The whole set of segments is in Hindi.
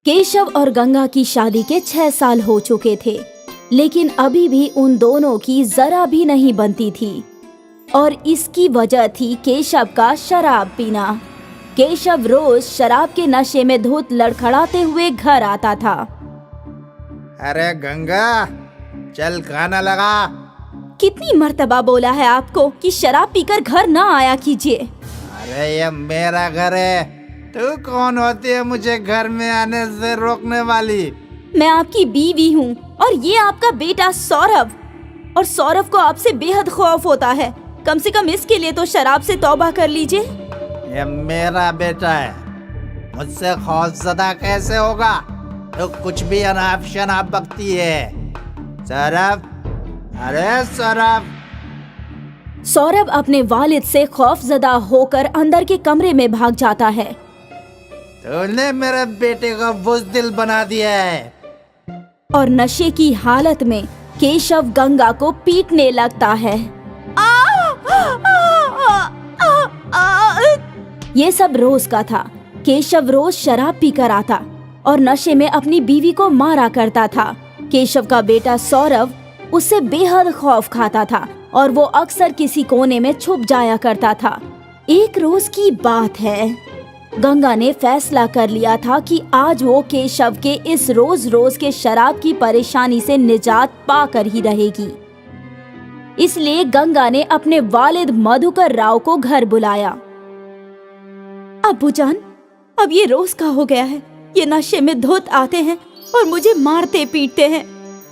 केशव और गंगा की शादी के 6 साल हो चुके थे, लेकिन अभी भी उन दोनों की जरा भी नहीं बनती थी और इसकी वजह थी केशव का शराब पीना। केशव रोज शराब के नशे में धुत लड़खड़ाते हुए घर आता था। अरे गंगा, चल खाना लगा। कितनी मर्तबा बोला है आपको कि शराब पीकर घर न आया कीजिए। अरे ये मेरा घर है, तू कौन होती है मुझे घर में आने से रोकने वाली? मैं आपकी बीवी हूँ और ये आपका बेटा सौरभ, और सौरभ को आपसे बेहद खौफ होता है। कम से कम इसके लिए तो शराब से तौबा कर लीजिए। ये मेरा बेटा है, मुझसे खौफजदा कैसे होगा? तो कुछ भी अनाप शनाप बकती है। सौरभ, अरे सौरभ। सौरभ अपने वालिद से खौफजदा होकर अंदर के कमरे में भाग जाता है। तूने मेरे बेटे को बुज़दिल बना दिया है। और नशे की हालत में केशव गंगा को पीटने लगता है। ये सब रोज का था। केशव रोज शराब पीकर आता और नशे में अपनी बीवी को मारा करता था। केशव का बेटा सौरभ उससे बेहद खौफ खाता था और वो अक्सर किसी कोने में छुप जाया करता था। एक रोज की बात है, गंगा ने फैसला कर लिया था कि आज वो केशव के इस रोज रोज के शराब की परेशानी से निजात पाकर ही रहेगी। इसलिए गंगा ने अपने वालिद मधुकर राव को घर बुलाया। अब्बूजान, अब ये रोज का हो गया है। ये नशे में धुत आते हैं और मुझे मारते पीटते हैं,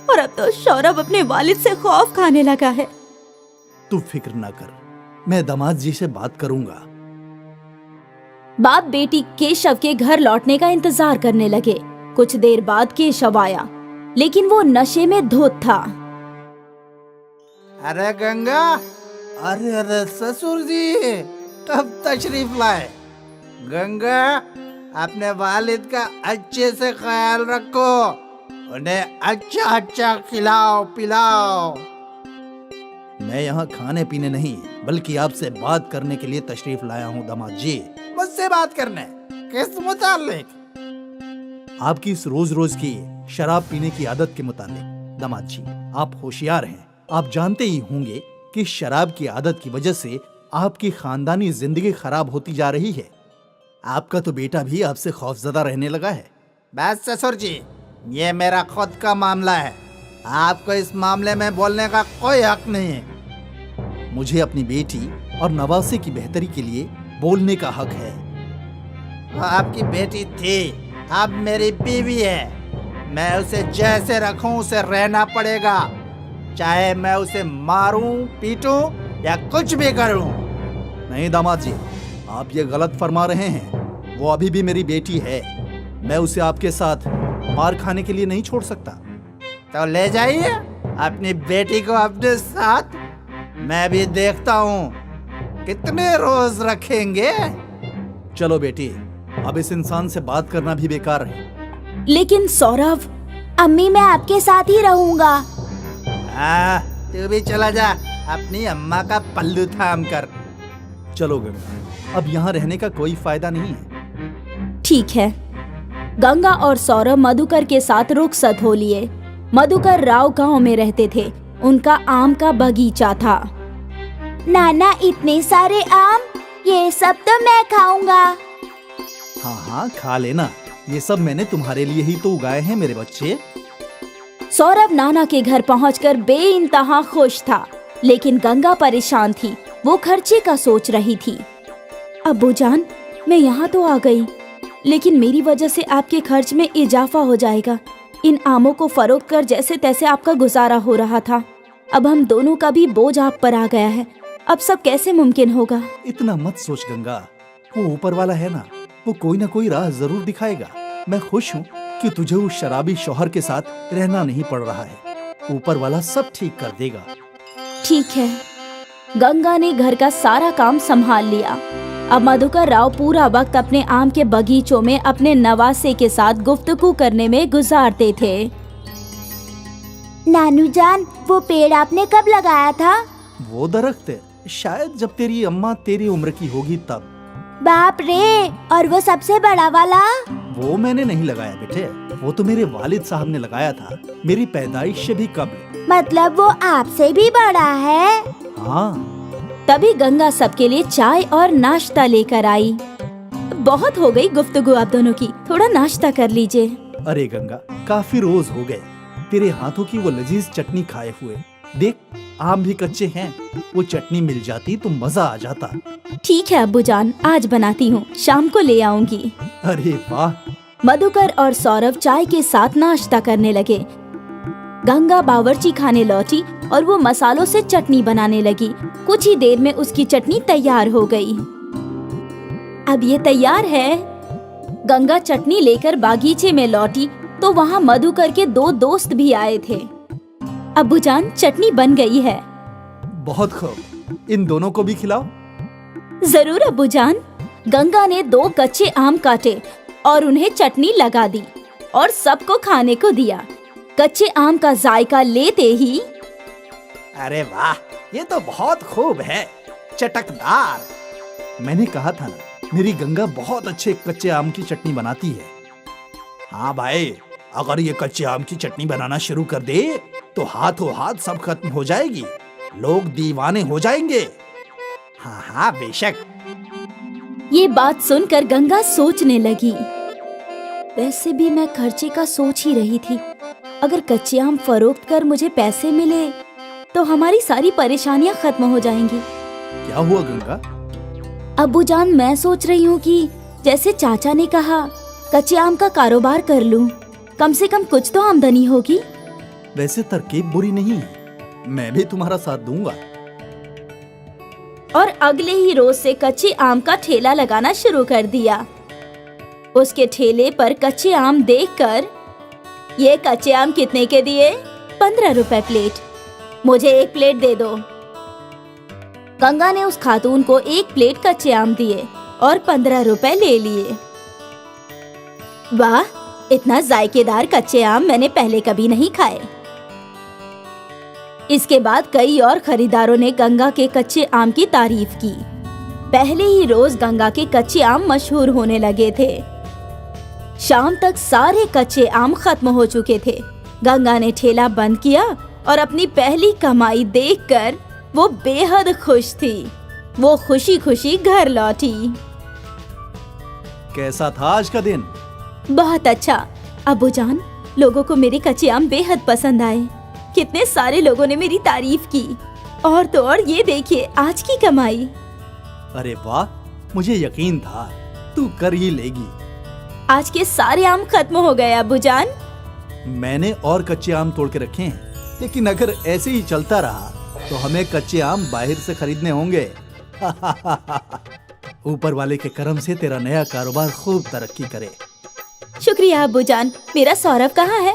और अब तो सौरभ अपने वालिद से खौफ खाने लगा है। तू फिक्र ना कर, मैं दामाद जी से बात करूंगा। बाप बेटी केशव के घर लौटने का इंतजार करने लगे। कुछ देर बाद केशव आया, लेकिन वो नशे में धुत था। अरे गंगा, अरे ससुर जी, कब तशरीफ लाए? गंगा, अपने वालिद का अच्छे से ख्याल रखो, उन्हें अच्छा अच्छा खिलाओ पिलाओ। मैं यहाँ खाने पीने नहीं बल्कि आपसे बात करने के लिए तशरीफ लाया हूँ दामाद जी। मुझसे बात करने? किस मुतालिक? आपकी इस रोज रोज की शराब पीने की आदत के मुतालिक। दामाद जी, आप होशियार हैं, आप जानते ही होंगे कि शराब की आदत की वजह से आपकी खानदानी जिंदगी खराब होती जा रही है। आपका तो बेटा भी आपसे खौफजदा रहने लगा है। बस ससुर जी, ये मेरा खुद का मामला है, आपको इस मामले में बोलने का कोई हक नहीं है। मुझे अपनी बेटी और नवासे की बेहतरी के लिए बोलने का हक है। वो आपकी बेटी थी, अब मेरी बीवी है। मैं उसे जैसे रखूं उसे रहना पड़ेगा, चाहे मैं उसे मारूं, पीटूं या कुछ भी करूं। नहीं दामाद जी, आप ये गलत फरमा रहे हैं। वो अभी भी मेरी बेटी है। मैं उसे आपके साथ मार खाने के लिए नहीं छोड़ सकता। तो ले जाइए अपनी बेटी को अपने साथ। मैं भी देखता हूँ कितने रोज रखेंगे। चलो बेटी, अब इस इंसान से बात करना भी बेकार है। लेकिन सौरभ, अम्मी मैं आपके साथ ही रहूंगा। हाँ, तू भी चला जा, अपनी अम्मा का पल्लू थाम कर। चलो गंगा, अब यहाँ रहने का कोई फायदा नहीं है। ठीक है। गंगा और सौरभ मधुकर के साथ रुखसत हो लिए। मधुकर राव गांव में रहते थे। उनका आम का बगीचा था। नाना, इतने सारे आम, ये सब तो मैं खाऊंगा। हाँ हाँ, खा लेना, ये सब मैंने तुम्हारे लिए ही तो उगाए हैं मेरे बच्चे। सौरभ नाना के घर पहुंचकर बेइंतहा खुश था, लेकिन गंगा परेशान थी। वो खर्चे का सोच रही थी। अब्बूजान, मैं यहाँ तो आ गई, लेकिन मेरी वजह से आपके खर्च में इजाफा हो जाएगा। इन आमों को फरोख्त कर जैसे तैसे आपका गुजारा हो रहा था। अब हम दोनों का भी बोझ आप पर आ गया है। अब सब कैसे मुमकिन होगा? इतना मत सोच गंगा, वो ऊपर वाला है ना, वो कोई ना कोई राह जरूर दिखाएगा। मैं खुश हूँ कि तुझे उस शराबी शौहर के साथ रहना नहीं पड़ रहा है। ऊपर वाला सब ठीक कर देगा। ठीक है। गंगा ने घर का सारा काम संभाल लिया। अब मधुकर राव पूरा वक्त अपने आम के बगीचों में अपने नवासे के साथ गुफ्तगू करने में गुजारते थे। नानू जान, वो पेड़ आपने कब लगाया था? वो दरख्त शायद जब तेरी अम्मा तेरी उम्र की होगी तब। बाप रे, और वो सबसे बड़ा वाला? वो मैंने नहीं लगाया बेटे, वो तो मेरे वालिद साहब ने लगाया था, मेरी पैदाइश से भी कबल। मतलब वो आपसे भी बड़ा है? हाँ। तभी गंगा सबके लिए चाय और नाश्ता लेकर आई। बहुत हो गई गुफ्तगू आप दोनों की, थोड़ा नाश्ता कर लीजिए। अरे गंगा, काफी रोज हो गए तेरे हाथों की वो लजीज चटनी खाए हुए। देख, आम भी कच्चे हैं, वो चटनी मिल जाती तो मजा आ जाता। ठीक है अब्बूजान, आज बनाती हूँ, शाम को ले आऊंगी। अरे वाह। मधुकर और सौरभ चाय के साथ नाश्ता करने लगे। गंगा बावर्ची खाने लौटी और वो मसालों से चटनी बनाने लगी। कुछ ही देर में उसकी चटनी तैयार हो गई। अब ये तैयार है। गंगा चटनी लेकर बागीचे में लौटी तो वहाँ मधुकर के 2 दोस्त भी आए थे। अब्बूजान, चटनी बन गई है। बहुत खूब, इन दोनों को भी खिलाओ। जरूर अब्बूजान। गंगा ने 2 कच्चे आम काटे और उन्हें चटनी लगा दी और सबको खाने को दिया। कच्चे आम का जायका लेते ही अरे वाह, ये तो बहुत खूब है, चटकदार। मैंने कहा था ना, मेरी गंगा बहुत अच्छे कच्चे आम की चटनी बनाती है। हाँ भाई, अगर ये कच्चे आम की चटनी बनाना शुरू कर दे तो हाथों हाथ सब खत्म हो जाएगी, लोग दीवाने हो जाएंगे। हाँ हाँ बेशक। ये बात सुनकर गंगा सोचने लगी, वैसे भी मैं खर्चे का सोच ही रही थी। अगर कच्चे आम फरोख्त कर मुझे पैसे मिले तो हमारी सारी परेशानियां खत्म हो जाएंगी। क्या हुआ गंगा? अब्बूजान, मैं सोच रही हूँ कि जैसे चाचा ने कहा, कच्चे आम का कारोबार कर लूं। कम से कम कुछ तो आमदनी होगी। वैसे तरकीब बुरी नहीं है, मैं भी तुम्हारा साथ दूंगा। और अगले ही रोज से कच्चे आम का ठेला लगाना शुरू कर दिया। उसके ठेले पर कच्चे आम देखकर, ये कच्चे आम कितने के दिए? 15 रुपए प्लेट। मुझे 1 प्लेट दे दो। गंगा ने उस खातून को 1 प्लेट कच्चे आम दिए और 15 रुपए ले लिए। वाह, इतना जायकेदार कच्चे आम मैंने पहले कभी नहीं खाए। इसके बाद कई और खरीदारों ने गंगा के कच्चे आम की तारीफ की। पहले ही रोज गंगा के कच्चे आम मशहूर होने लगे थे। शाम तक सारे कच्चे आम खत्म हो चुके थे। गंगा ने ठेला बंद किया और अपनी पहली कमाई देखकर वो बेहद खुश थी। वो खुशी खुशी घर लौटी। कैसा था आज का दिन? बहुत अच्छा अब्बूजान, लोगों को मेरे कच्चे आम बेहद पसंद आए। कितने सारे लोगों ने मेरी तारीफ की। और तो और ये देखिए आज की कमाई। अरे वाह, मुझे यकीन था तू कर ही लेगी। आज के सारे आम खत्म हो गए अब्बूजान। मैंने और कच्चे आम तोड़ के रखे हैं, लेकिन अगर ऐसे ही चलता रहा तो हमें कच्चे आम बाहर से खरीदने होंगे। ऊपर वाले के करम से तेरा नया कारोबार खूब तरक्की करे। शुक्रिया अब्बूजान। मेरा सौरभ कहाँ है?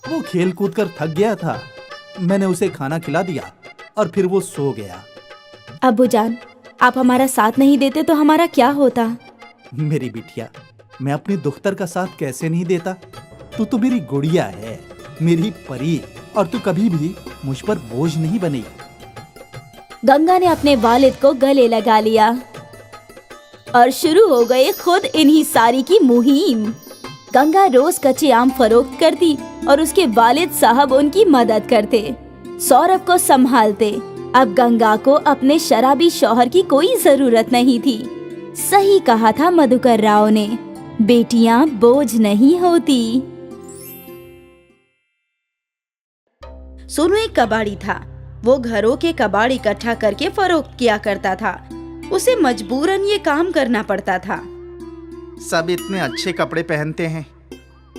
वो खेल कूद कर थक गया था, मैंने उसे खाना खिला दिया और फिर वो सो गया। अब्बूजान, आप हमारा साथ नहीं देते तो हमारा क्या होता? मेरी बिटिया, मैं अपने दुख्तर का साथ कैसे नहीं देता? तू तो मेरी गुड़िया है, मेरी परी, और तू कभी भी मुझ पर बोझ नहीं बनेगी। गंगा ने अपने वालिद को गले लगा लिया और शुरू हो गए खुद इन्हीं सारी की मुहिम। गंगा रोज कच्चे आम फरोख्त करती और उसके वालिद साहब उनकी मदद करते, सौरभ को संभालते। अब गंगा को अपने शराबी शौहर की कोई जरूरत नहीं थी। सही कहा था मधुकर राव ने, बेटियां बोझ नहीं होती। सोनू एक कबाड़ी था। वो घरों के कबाड़ इकट्ठा करके फरोख्त किया करता था। उसे मजबूरन ये काम करना पड़ता था। सब इतने अच्छे कपड़े पहनते हैं,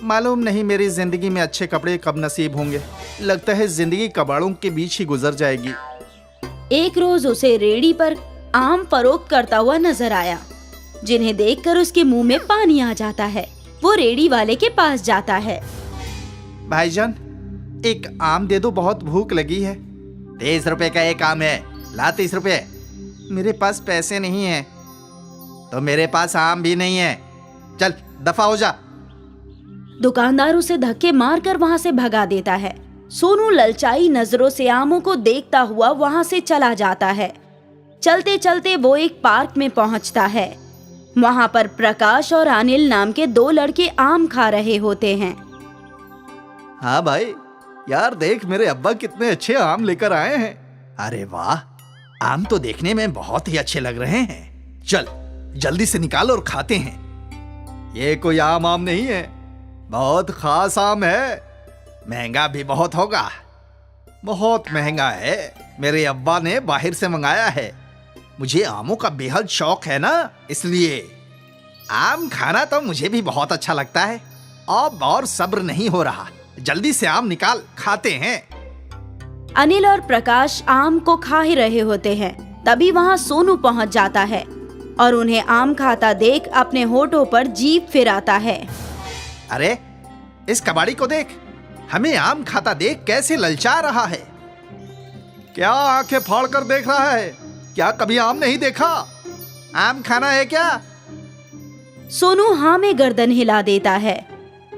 मालूम नहीं मेरी जिंदगी में अच्छे कपड़े कब नसीब होंगे। लगता है जिंदगी कबाड़ों के बीच ही गुजर जाएगी। एक रोज उसे रेहड़ी पर आम फरोख्त करता हुआ नजर आया, जिन्हें देखकर उसके मुंह में पानी आ जाता है। वो रेहड़ी वाले के पास जाता है। भाईजान, एक आम दे दो, बहुत भूख लगी है। 30 रुपए का एक आम है, ला 30 रुपए। मेरे पास पैसे नहीं है। तो मेरे पास आम भी नहीं है, चल दफा हो जा। दुकानदार उसे धक्के मारकर वहां से भगा देता है। सोनू ललचाई नजरों से आमों को देखता हुआ वहां से चला जाता है। चलते चलते वो एक पार्क में पहुंचता है। वहाँ पर प्रकाश और अनिल नाम के दो लड़के आम खा रहे होते हैं। हाँ भाई, यार देख मेरे अब्बा कितने अच्छे आम लेकर आए हैं। अरे वाह, आम तो देखने में बहुत ही अच्छे लग रहे हैं। चल जल्दी से निकाल और खाते हैं। ये कोई आम नहीं है, बहुत खास आम है। महंगा भी बहुत होगा, बहुत महंगा है। मेरे अब्बा ने बाहर से मंगाया है। मुझे आमों का बेहद शौक है ना, इसलिए आम खाना तो मुझे भी बहुत अच्छा लगता है। अब और सब्र नहीं हो रहा, जल्दी से आम निकाल, खाते हैं। अनिल और प्रकाश आम को खा ही रहे होते हैं, तभी वहाँ सोनू पहुँच जाता है और उन्हें आम खाता देख अपने होठों पर जीभ फिराता है। अरे इस कबाड़ी को देख, हमें आम खाता देख कैसे ललचा रहा है। क्या आंखें फाड़ कर देख रहा है? क्या कभी आम नहीं देखा? आम खाना है क्या? सोनू हाँ में गर्दन हिला देता है।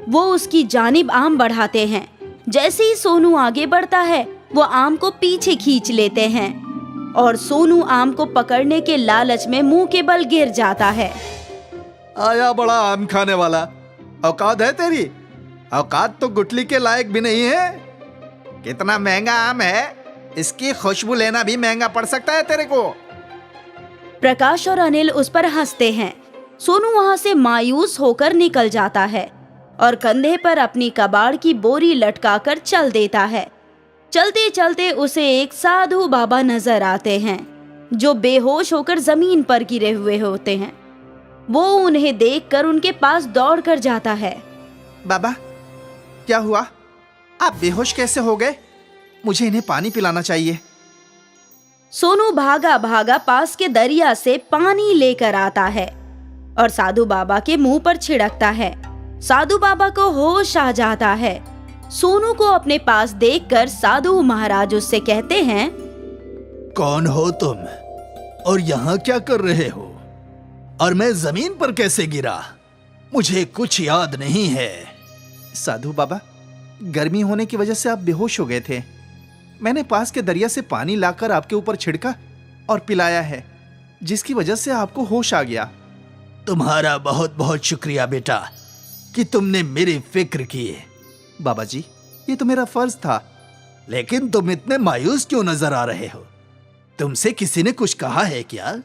वो उसकी जानिब आम बढ़ाते हैं। जैसे ही सोनू आगे बढ़ता है, वो आम को पीछे खींच लेते हैं और सोनू आम को पकड़ने के लालच में मुंह के बल गिर जाता है। आया बड़ा आम खाने वाला, औकात है तेरी? औकात तो गुठली के लायक भी नहीं है। कितना महंगा आम है, इसकी खुशबू लेना भी महंगा पड़ सकता है तेरे को। प्रकाश और अनिल उस पर हंसते हैं। सोनू वहाँ से मायूस होकर निकल जाता है और कंधे पर अपनी कबाड़ की बोरी लटकाकर चल देता है। चलते चलते उसे एक साधु बाबा नजर आते हैं जो बेहोश होकर जमीन पर गिरे हुए होते हैं। वो उन्हें देखकर उनके पास दौड़कर जाता है। बाबा, क्या हुआ? आप बेहोश कैसे हो गए? मुझे इन्हें पानी पिलाना चाहिए। सोनू भागा भागा पास के दरिया से पानी लेकर आता है और साधु बाबा के मुंह पर छिड़कता है। साधु बाबा को होश आ जाता है। सोनू को अपने पास देखकर साधु महाराज उससे कहते हैं, कौन हो तुम और यहाँ क्या कर रहे हो? और मैं जमीन पर कैसे गिरा? मुझे कुछ याद नहीं है। साधु बाबा, गर्मी होने की वजह से आप बेहोश हो गए थे। मैंने पास के दरिया से पानी लाकर आपके ऊपर छिड़का और पिलाया है, जिसकी वजह से आपको होश आ गया। तुम्हारा बहुत बहुत शुक्रिया बेटा कि तुमने मेरी फिक्र की। बाबा जी, ये तो मेरा फर्ज था, लेकिन तुम इतने मायूस क्यों नजर आ रहे हो? तुमसे किसी ने कुछ कहा है क्या?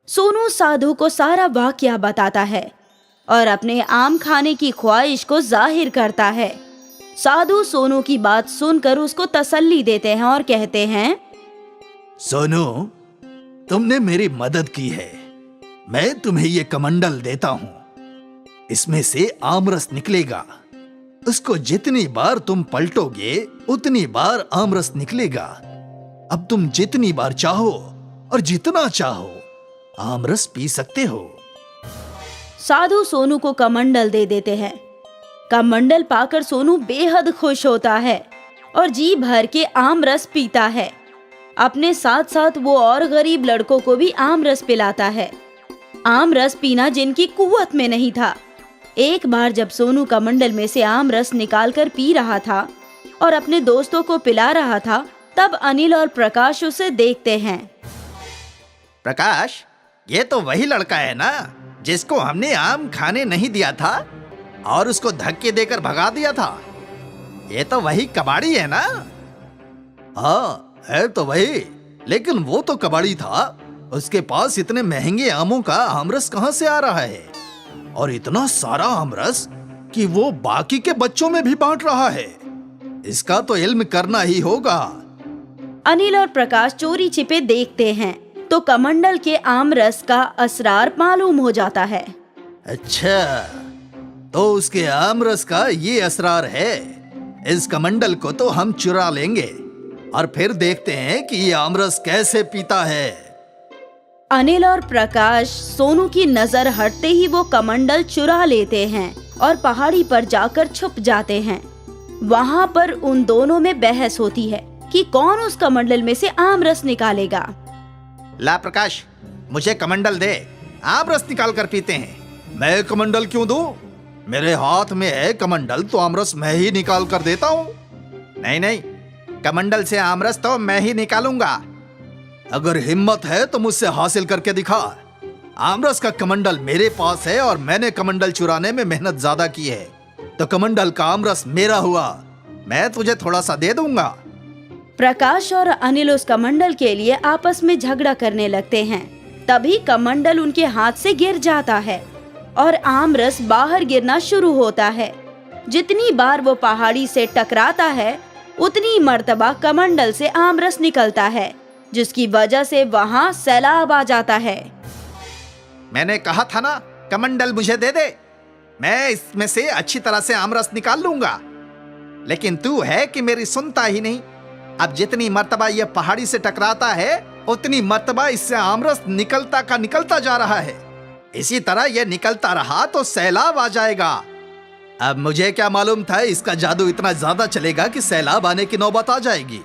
सोनू साधु को सारा वाकया बताता है और अपने आम खाने की ख्वाहिश को जाहिर करता है। साधु सोनू की बात सुनकर उसको तसल्ली देते हैं और कहते हैं, सोनू, तुमने मेरी मदद की है। मैं तुम्हें ये कमंडल देता हूं। इसमें से आमरस निकलेगा। उसको जितनी बार तुम पलटोगे उतनी बार आमरस निकलेगा। अब तुम जितनी बार चाहो और जितना चाहो आमरस पी सकते हो। साधु सोनू को कमंडल दे देते हैं। कमंडल पाकर सोनू बेहद खुश होता है और जी भर के आम रस पीता है। अपने साथ साथ वो और गरीब लड़कों को भी आम रस पिलाता है। आम रस पीना जिनकी कुव्वत में नहीं था। एक बार जब सोनू कमंडल में से आम रस निकालकर पी रहा था और अपने दोस्तों को पिला रहा था, तब अनिल और प्रकाश उसे देखते हैं। प्रकाश, ये तो वही लड़का है ना जिसको हमने आम खाने नहीं दिया था और उसको धक्के देकर भगा दिया था? ये तो वही कबाड़ी है ना? हाँ, है तो वही, लेकिन वो तो कबाड़ी था। उसके पास इतने महंगे आमों का आमरस कहां से आ रहा है? और इतना सारा आमरस कि वो बाकी के बच्चों में भी बांट रहा है। इसका तो इल्म करना ही होगा। अनिल और प्रकाश चोरी छिपे देखते हैं तो कमंडल के आमरस का असरार मालूम हो जाता है। अच्छा, तो उसके आमरस का ये असरार है। इस कमंडल को तो हम चुरा लेंगे और फिर देखते हैं कि ये आमरस कैसे पीता है। अनिल और प्रकाश सोनू की नजर हटते ही वो कमंडल चुरा लेते हैं और पहाड़ी पर जाकर छुप जाते हैं। वहाँ पर उन दोनों में बहस होती है कि कौन उस कमंडल में से आमरस निकालेगा। ला प्रकाश, मुझे कमंडल दे, आमरस निकाल कर पीते हैं। मैं कमंडल क्यों दूं? मेरे हाथ में है कमंडल, तो आमरस मैं ही निकाल कर देता हूँ। नहीं नहीं, कमंडल से आमरस तो मैं ही निकालूंगा। अगर हिम्मत है तो मुझसे हासिल करके दिखा। आमरस का कमंडल मेरे पास है और मैंने कमंडल चुराने में मेहनत ज्यादा की है, तो कमंडल का आमरस मेरा हुआ। मैं तुझे थोड़ा सा दे दूंगा। प्रकाश और अनिल उस कमंडल के लिए आपस में झगड़ा करने लगते हैं। तभी कमंडल उनके हाथ से गिर जाता है और आमरस बाहर गिरना शुरू होता है। जितनी बार वो पहाड़ी से टकराता है उतनी मर्तबा कमंडल से आमरस निकलता है, जिसकी वजह से वहाँ सैलाब आ जाता है। मैंने कहा था ना, कमंडल मुझे दे दे, मैं इसमें से अच्छी तरह से आमरस निकाल लूंगा। लेकिन तू है कि मेरी सुनता ही नहीं। अब जितनी मर्तबा ये पहाड़ी से टकराता है उतनी मर्तबा इससे आमरस निकलता का निकलता जा रहा है। इसी तरह ये निकलता रहा तो सैलाब आ जाएगा। अब मुझे क्या मालूम था इसका जादू इतना ज्यादा चलेगा कि सैलाब आने की नौबत आ जाएगी।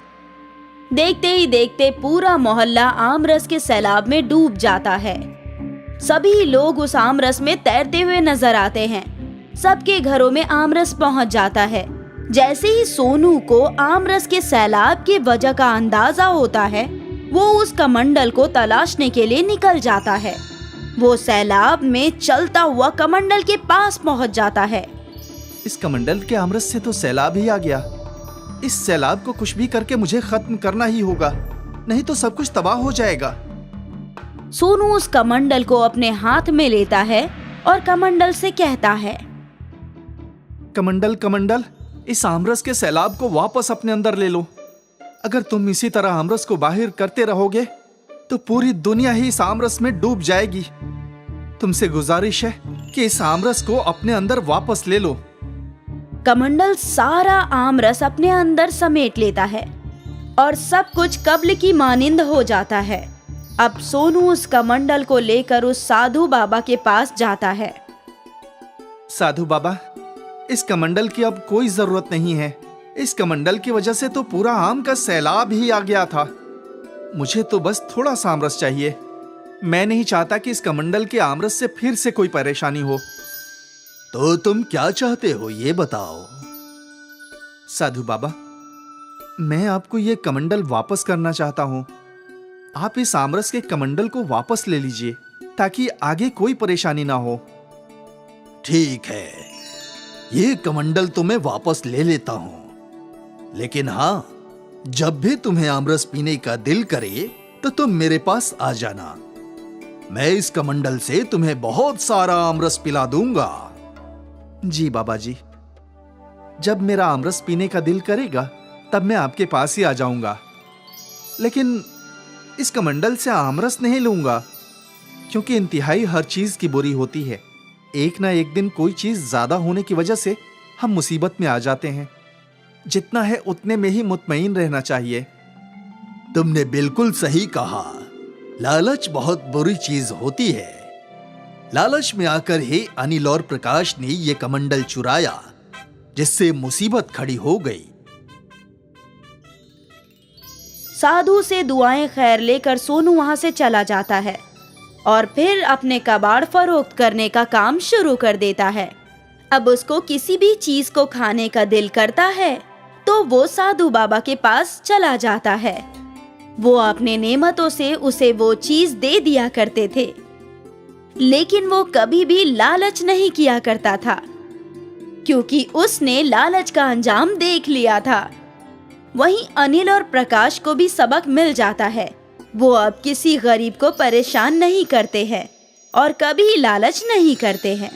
देखते ही देखते पूरा मोहल्ला आमरस के सैलाब में डूब जाता है। सभी लोग उस आमरस में तैरते हुए नजर आते हैं। सबके घरों में आमरस पहुंच जाता है। जैसे ही सोनू को आमरस के सैलाब की वजह का अंदाजा होता है, वो उस कमंडल को तलाशने के लिए निकल जाता है। वो सैलाब में चलता हुआ कमंडल के पास पहुंच जाता है। इस कमंडल के आमरस से तो सैलाब ही आ गया। इस सैलाब को कुछ भी करके मुझे खत्म करना ही होगा, नहीं तो सब कुछ तबाह हो जाएगा। सोनू उस कमंडल को अपने हाथ में लेता है और कमंडल से कहता है, कमंडल कमंडल, इस आमरस के सैलाब को वापस अपने अंदर ले लो। अगर तुम इसी तरह आमरस को बाहर करते रहोगे तो पूरी दुनिया ही इस आमरस में डूब जाएगी। तुमसे गुजारिश है कि इस आमरस को अपने अंदर वापस ले लो। कमंडल सारा आमरस अपने अंदर समेट लेता है और सब कुछ कब्ल की मानिंद हो जाता है। अब सोनू उस कमंडल को लेकर उस साधु बाबा के पास जाता है। साधु बाबा, इस कमंडल की अब कोई जरूरत नहीं है। इस कमंडल की वजह से तो पूरा आम का सैलाब ही आ गया था। मुझे तो बस थोड़ा सा आमरस चाहिए। मैं नहीं चाहता कि इस कमंडल के आमरस से फिर से कोई परेशानी हो। तो तुम क्या चाहते हो ये बताओ। साधु बाबा, मैं आपको ये कमंडल वापस करना चाहता हूं। आप इस आमरस के कमंडल को वापस ले लीजिए ताकि आगे कोई परेशानी ना हो। ठीक है, ये कमंडल तो मैं वापस ले लेता हूं, लेकिन हाँ, जब भी तुम्हें आमरस पीने का दिल करे तो तुम मेरे पास आ जाना। मैं इस कमंडल से तुम्हें बहुत सारा आमरस पिला दूंगा। जी बाबा जी, जब मेरा आमरस पीने का दिल करेगा तब मैं आपके पास ही आ जाऊंगा। लेकिन इस कमंडल से आमरस नहीं लूंगा, क्योंकि इंतहाई हर चीज की बुरी होती है। एक ना एक दिन कोई चीज ज्यादा होने की वजह से हम मुसीबत में आ जाते हैं। जितना है उतने में ही मुतमईन रहना चाहिए। तुमने बिल्कुल सही कहा। लालच बहुत बुरी चीज होती है। लालच में आकर ही अनिल और प्रकाश ने ये कमंडल चुराया, जिससे मुसीबत खड़ी हो गई। साधु से दुआएं खैर लेकर सोनू वहां से चला जाता है और फिर अपने कबाड़ फरोख्त करने का काम शुरू कर देता है। अब उसको किसी भी चीज को खाने का दिल करता है तो वो साधु बाबा के पास चला जाता है। वो अपने नेमतों से उसे वो चीज दे दिया करते थे, लेकिन वो कभी भी लालच नहीं किया करता था, क्योंकि उसने लालच का अंजाम देख लिया था। वहीं अनिल और प्रकाश को भी सबक मिल जाता है। वो अब किसी गरीब को परेशान नहीं करते हैं और कभी लालच नहीं करते हैं।